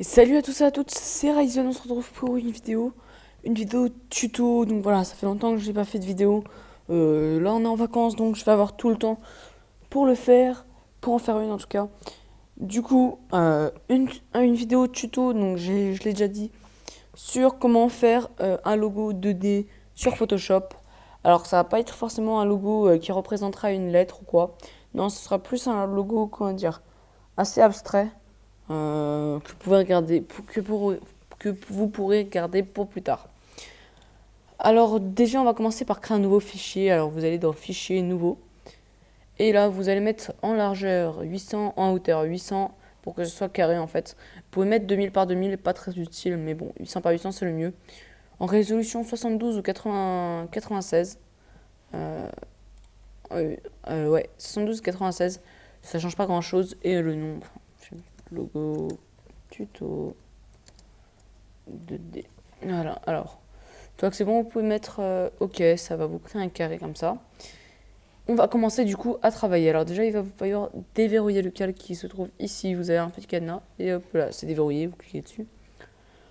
Et salut à tous et à toutes, c'est Ryzen, on se retrouve pour une vidéo tuto. Donc voilà, ça fait longtemps que j'ai pas fait de vidéo. Là on est en vacances, donc je vais avoir tout le temps pour le faire, pour en faire une en tout cas. Du coup, une vidéo tuto, donc je l'ai déjà dit, sur comment faire un logo 2D sur Photoshop. Alors ça va pas être forcément un logo qui représentera une lettre ou quoi. Non, ce sera plus un logo, comment dire, assez abstrait que vous pouvez regarder, que vous pourrez garder pour plus tard. Alors déjà, on va commencer par créer un nouveau fichier. Alors vous allez dans Fichier, Nouveau. Et là, vous allez mettre en largeur 800, en hauteur 800, pour que ce soit carré en fait. Vous pouvez mettre 2000 par 2000, pas très utile, mais bon, 800 par 800 c'est le mieux. En résolution 72 ou 80, 96. Euh, ouais, 72 ou 96. Ça change pas grand chose. Et le nom, logo, tuto, 2D. Voilà, alors. Toi que c'est bon, vous pouvez mettre OK, ça va vous créer un carré comme ça. On va commencer du coup à travailler. Alors déjà, il va falloir déverrouiller le calque qui se trouve ici. Vous avez un petit cadenas et hop là, c'est déverrouillé, vous cliquez dessus.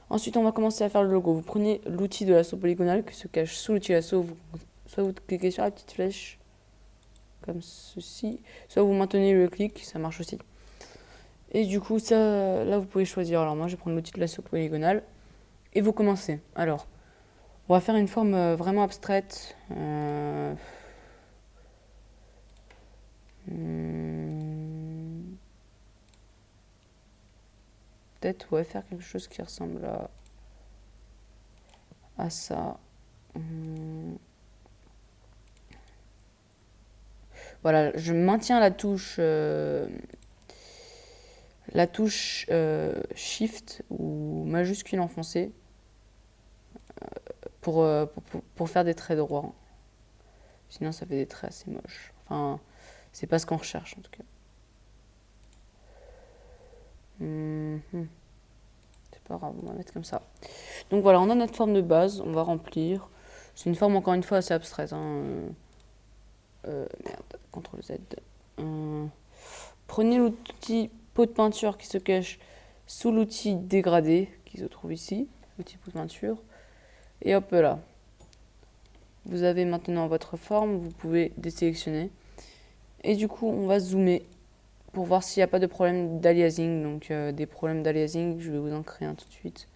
Ensuite, on va commencer à faire le logo. Vous prenez l'outil de lasso polygonal qui se cache sous l'outil lasso. Soit vous cliquez sur la petite flèche comme ceci, soit vous maintenez le clic, ça marche aussi. Et du coup, ça, là, vous pouvez choisir. Alors moi, je vais prendre l'outil de lasso polygonal et vous commencez. Alors, on va faire une forme vraiment abstraite. Peut-être, ouais, faire quelque chose qui ressemble à ça. Voilà, je maintiens la touche Shift ou majuscule enfoncée pour faire des traits droits. Sinon, ça fait des traits assez moches. Enfin, c'est pas ce qu'on recherche en tout cas. C'est pas grave, on va mettre comme ça. Donc voilà, on a notre forme de base, on va remplir. C'est une forme encore une fois assez abstraite. Merde, CTRL Z. Prenez l'outil pot de peinture qui se cache sous l'outil dégradé qui se trouve ici, l'outil pot de peinture. Et hop là. Vous avez maintenant votre forme, vous pouvez désélectionner. Et du coup, on va zoomer pour voir s'il n'y a pas de problème d'aliasing. Donc des problèmes d'aliasing, je vais vous en créer un tout de suite.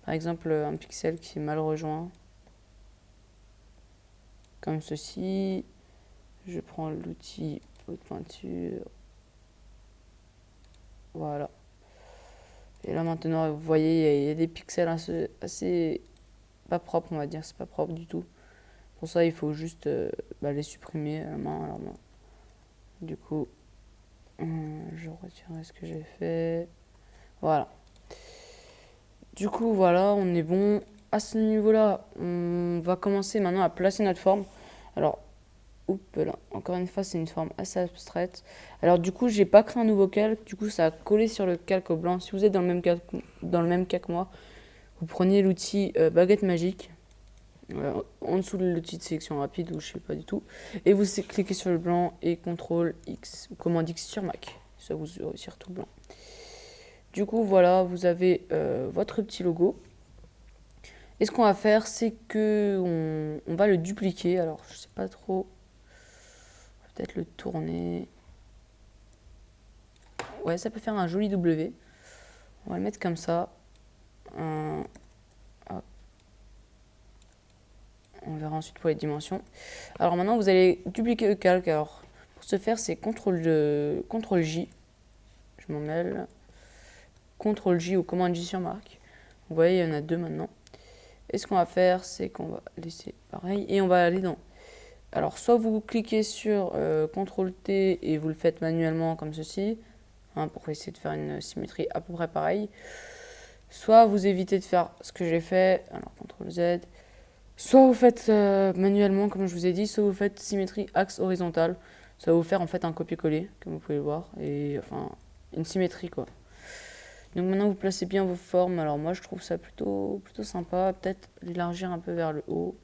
Par exemple, un pixel qui est mal rejoint. Comme ceci. Je prends l'outil pot de peinture. Voilà. Et là maintenant, vous voyez, il y a des pixels assez pas propres, on va dire. C'est pas propre du tout. Pour ça, il faut juste les supprimer à la main. Alors, non. Du coup, je retirerai ce que j'ai fait. Voilà. Du coup, voilà, on est bon. À ce niveau-là, on va commencer maintenant à placer notre forme. Alors, là, encore une fois, c'est une forme assez abstraite. Alors, du coup, j'ai pas créé un nouveau calque. Du coup, ça a collé sur le calque blanc. Si vous êtes dans le même cas que moi, vous prenez l'outil baguette magique. En dessous de l'outil de sélection rapide ou je sais pas du tout. Et vous cliquez sur le blanc et CTRL X ou commande X sur Mac. Ça vous retire tout blanc. Du coup, voilà, vous avez votre petit logo. Et ce qu'on va faire, c'est que on va le dupliquer. Alors, je sais pas trop. Peut-être le tourner. Ouais, ça peut faire un joli W. On va le mettre comme ça. On verra ensuite pour les dimensions. Alors maintenant, vous allez dupliquer le calque. Alors, pour ce faire, c'est CTRL J. Je m'en mêle. CTRL J ou commande J sur Mac. Vous voyez, il y en a deux maintenant. Et ce qu'on va faire, c'est qu'on va laisser pareil. Et on va aller dans... Alors, soit vous cliquez sur CTRL T et vous le faites manuellement comme ceci, pour essayer de faire une symétrie à peu près pareille. Soit vous évitez de faire ce que j'ai fait, alors CTRL Z. Soit vous faites manuellement, comme je vous ai dit, soit vous faites symétrie axe horizontal. Ça va vous faire en fait un copier-coller, comme vous pouvez le voir, et enfin une symétrie quoi. Donc maintenant vous placez bien vos formes. Alors moi je trouve ça plutôt sympa. Peut-être l'élargir un peu vers le haut.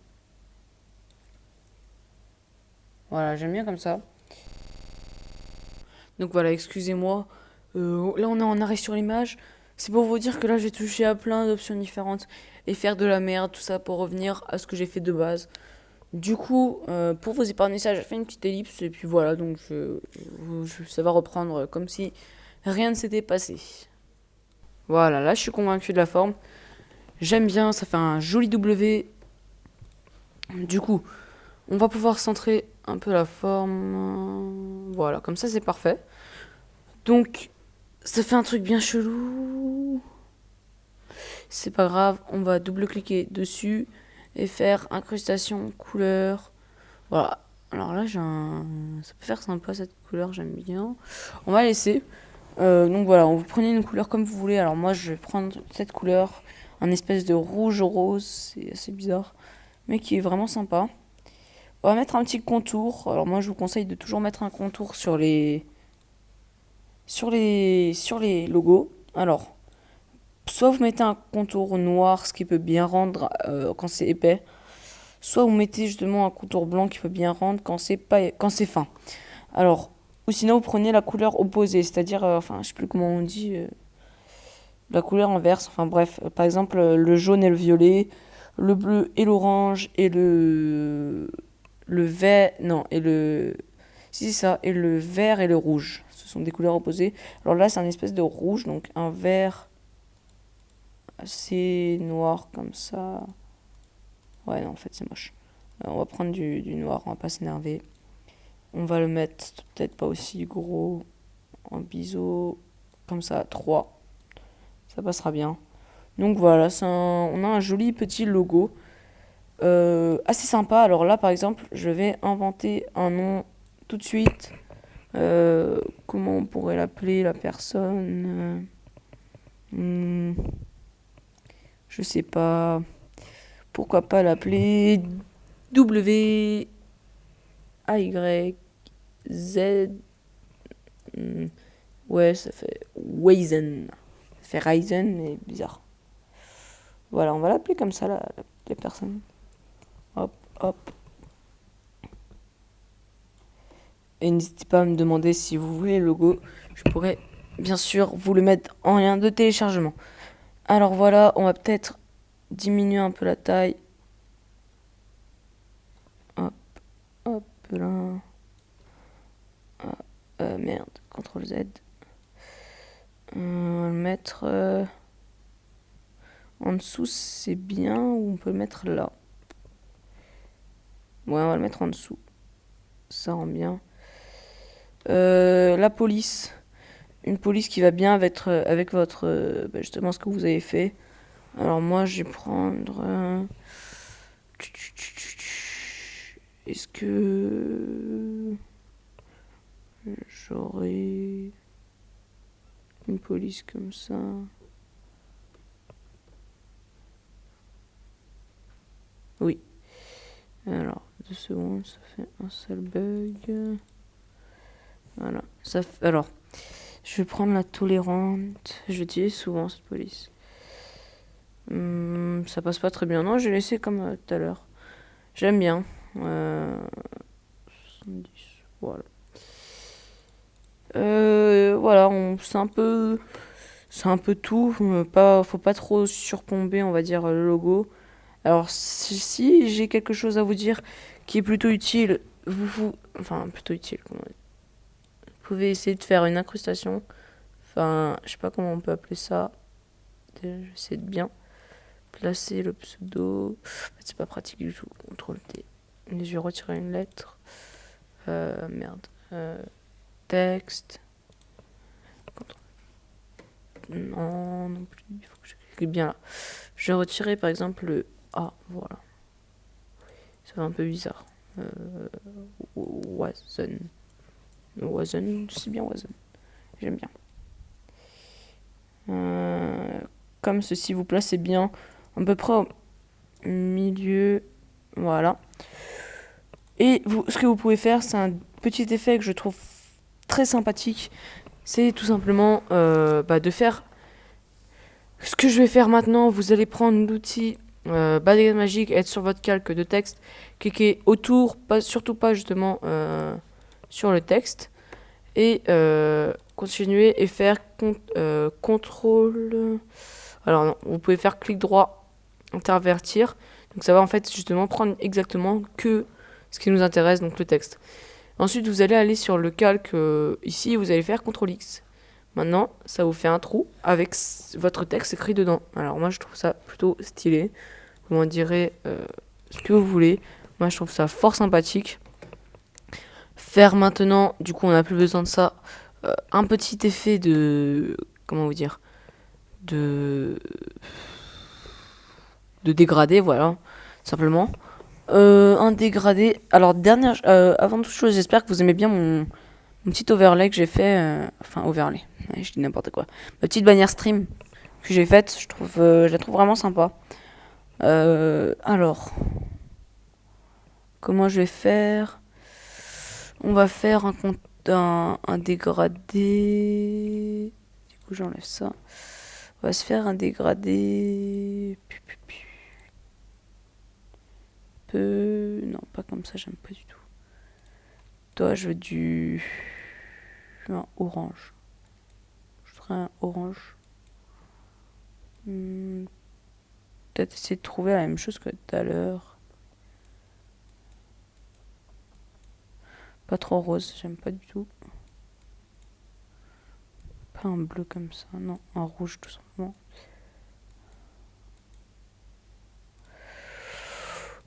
Voilà, j'aime bien comme ça. Donc voilà, excusez-moi. Là on est en arrêt sur l'image. C'est pour vous dire que là, j'ai touché à plein d'options différentes et faire de la merde, tout ça pour revenir à ce que j'ai fait de base. Du coup, pour vous épargner ça, j'ai fait une petite ellipse et puis voilà, donc ça va reprendre comme si rien ne s'était passé. Voilà, là je suis convaincu de la forme. J'aime bien, ça fait un joli W. Du coup, on va pouvoir centrer un peu la forme. Voilà, comme ça c'est parfait. Donc, ça fait un truc bien chelou. C'est pas grave, on va double-cliquer dessus et faire incrustation, couleur. Voilà. Alors là, ça peut faire sympa cette couleur, j'aime bien. On va laisser. Donc voilà, vous prenez une couleur comme vous voulez. Alors moi, je vais prendre cette couleur, un espèce de rouge rose, c'est assez bizarre, mais qui est vraiment sympa. On va mettre un petit contour. Alors moi, je vous conseille de toujours mettre un contour sur les logos. Alors, soit vous mettez un contour noir, ce qui peut bien rendre quand c'est épais. Soit vous mettez justement un contour blanc qui peut bien rendre quand c'est fin. Alors, ou sinon vous prenez la couleur opposée, c'est-à-dire, enfin, je sais plus comment on dit, la couleur inverse. Enfin bref, par exemple, le jaune et le violet, le bleu et l'orange et le vert, non, et le, si c'est ça, et le vert et le rouge. Ce sont des couleurs opposées. Alors là, c'est un espèce de rouge, donc un vert assez noir comme ça. Ouais, non, en fait, c'est moche. On va prendre du noir, on va pas s'énerver. On va le mettre peut-être pas aussi gros, en biseau, comme ça, 3. Ça passera bien. Donc voilà, on a un joli petit logo. Assez sympa. Alors là, par exemple, je vais inventer un nom tout de suite. Comment on pourrait l'appeler, la personne Je sais pas. Pourquoi pas l'appeler W A Y Z. Ouais, ça fait Weizen. Ça fait Ryzen, mais bizarre. Voilà, on va l'appeler comme ça, la personne. Hop, hop. Et n'hésitez pas à me demander si vous voulez le logo. Je pourrais bien sûr vous le mettre en lien de téléchargement. Alors voilà, on va peut-être diminuer un peu la taille. Hop, hop là. Merde, CTRL Z. On va le mettre en dessous, c'est bien, ou on peut le mettre là. Ouais, on va le mettre en dessous. Ça rend bien. La police. Une police qui va bien avec votre justement ce que vous avez fait. Alors moi je vais prendre est-ce que j'aurai une police comme ça? Oui. Alors 2 secondes, ça fait un seul bug. Voilà. Alors je vais prendre la tolérante. Je vais utiliser souvent cette police. Ça passe pas très bien. Non, j'ai laissé comme tout à l'heure. J'aime bien. 70, voilà. Voilà, c'est un peu tout. Faut pas trop surplomber, on va dire, le logo. Alors, si j'ai quelque chose à vous dire qui est plutôt utile, enfin, plutôt utile, comment dire. Vous pouvez essayer de faire une incrustation. Enfin, je sais pas comment on peut appeler ça. J'essaie de bien placer le pseudo. En fait, c'est pas pratique du tout. CTRL T. Et je vais retirer une lettre. Merde. Texte. Non, non plus. Il faut que je clique bien là. Je vais retirer par exemple le A. Voilà. Ça fait un peu bizarre. Wazen. Wazen, c'est bien Wazen. J'aime bien. Comme ceci, vous placez bien à peu près au milieu. Voilà. Et ce que vous pouvez faire, c'est un petit effet que je trouve très sympathique. C'est tout simplement de faire ce que je vais faire maintenant. Vous allez prendre l'outil Balayage magique, être sur votre calque de texte, cliquez autour, surtout pas justement sur le texte. Et continuer et faire contrôle. Alors non, vous pouvez faire clic droit, intervertir. Donc ça va en fait justement prendre exactement que ce qui nous intéresse, donc le texte. Ensuite, vous allez aller sur le calque ici, vous allez faire CTRL X. Maintenant, ça vous fait un trou avec votre texte écrit dedans. Alors moi, je trouve ça plutôt stylé. Vous m'en direz ce que vous voulez. Moi, je trouve ça fort sympathique. Faire maintenant, du coup, on n'a plus besoin de ça. Un petit effet de... Comment vous dire de dégradé, voilà, simplement. Un dégradé. Alors, avant toute chose, j'espère que vous aimez bien mon petit overlay que j'ai fait. Enfin, overlay, ouais, je dis n'importe quoi. Ma petite bannière stream que j'ai faite, je la trouve vraiment sympa. Alors, comment je vais faire? On va faire un dégradé. Du coup, j'enlève ça. On va se faire un dégradé. Non, pas comme ça, j'aime pas du tout. Toi, je veux un orange. Je voudrais un orange. Peut-être essayer de trouver la même chose que tout à l'heure. Pas trop rose, j'aime pas du tout. Pas un bleu comme ça, non, un rouge tout simplement.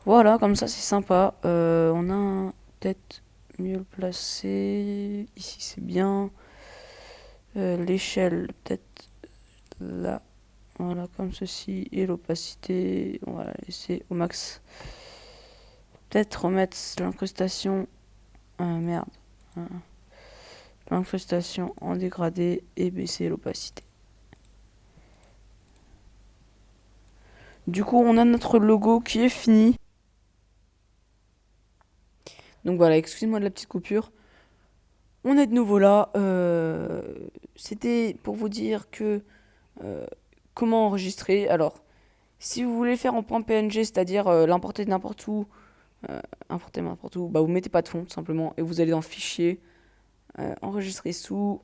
Voilà, comme ça c'est sympa. On a peut-être mieux le placer. Ici c'est bien. L'échelle peut-être là. Voilà, comme ceci. Et l'opacité, on va la laisser au max. Peut-être remettre l'incrustation. Merde. L'incrustation en dégradé et baisser l'opacité. Du coup, on a notre logo qui est fini. Donc voilà, excusez-moi de la petite coupure. On est de nouveau là. C'était pour vous dire que comment enregistrer. Alors, si vous voulez faire en .png, c'est-à-dire l'importer de n'importe où, importer n'importe où, bah vous mettez pas de fond tout simplement et vous allez dans Fichier, enregistrer sous.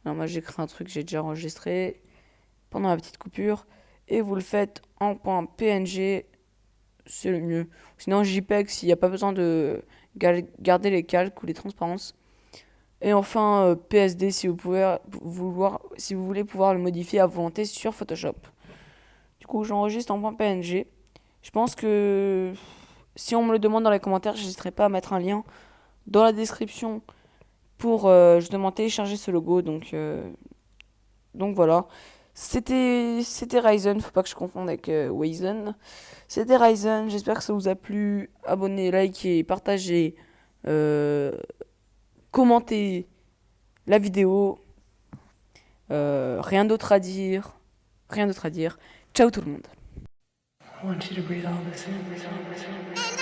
Alors moi j'ai créé un truc que j'ai déjà enregistré pendant la petite coupure et vous le faites en .png, c'est le mieux. Sinon JPEG s'il n'y a pas besoin de garder les calques ou les transparences. Et enfin PSD si si vous voulez pouvoir le modifier à volonté sur Photoshop. Du coup j'enregistre en .png. Je pense que si on me le demande dans les commentaires, je n'hésiterai pas à mettre un lien dans la description pour justement télécharger ce logo. Donc voilà. C'était Ryzen, faut pas que je confonde avec Ryzen. C'était Ryzen, j'espère que ça vous a plu. Abonnez, likez, partagez, commentez la vidéo. Rien d'autre à dire. Rien d'autre à dire. Ciao tout le monde. I want you to breathe all this in.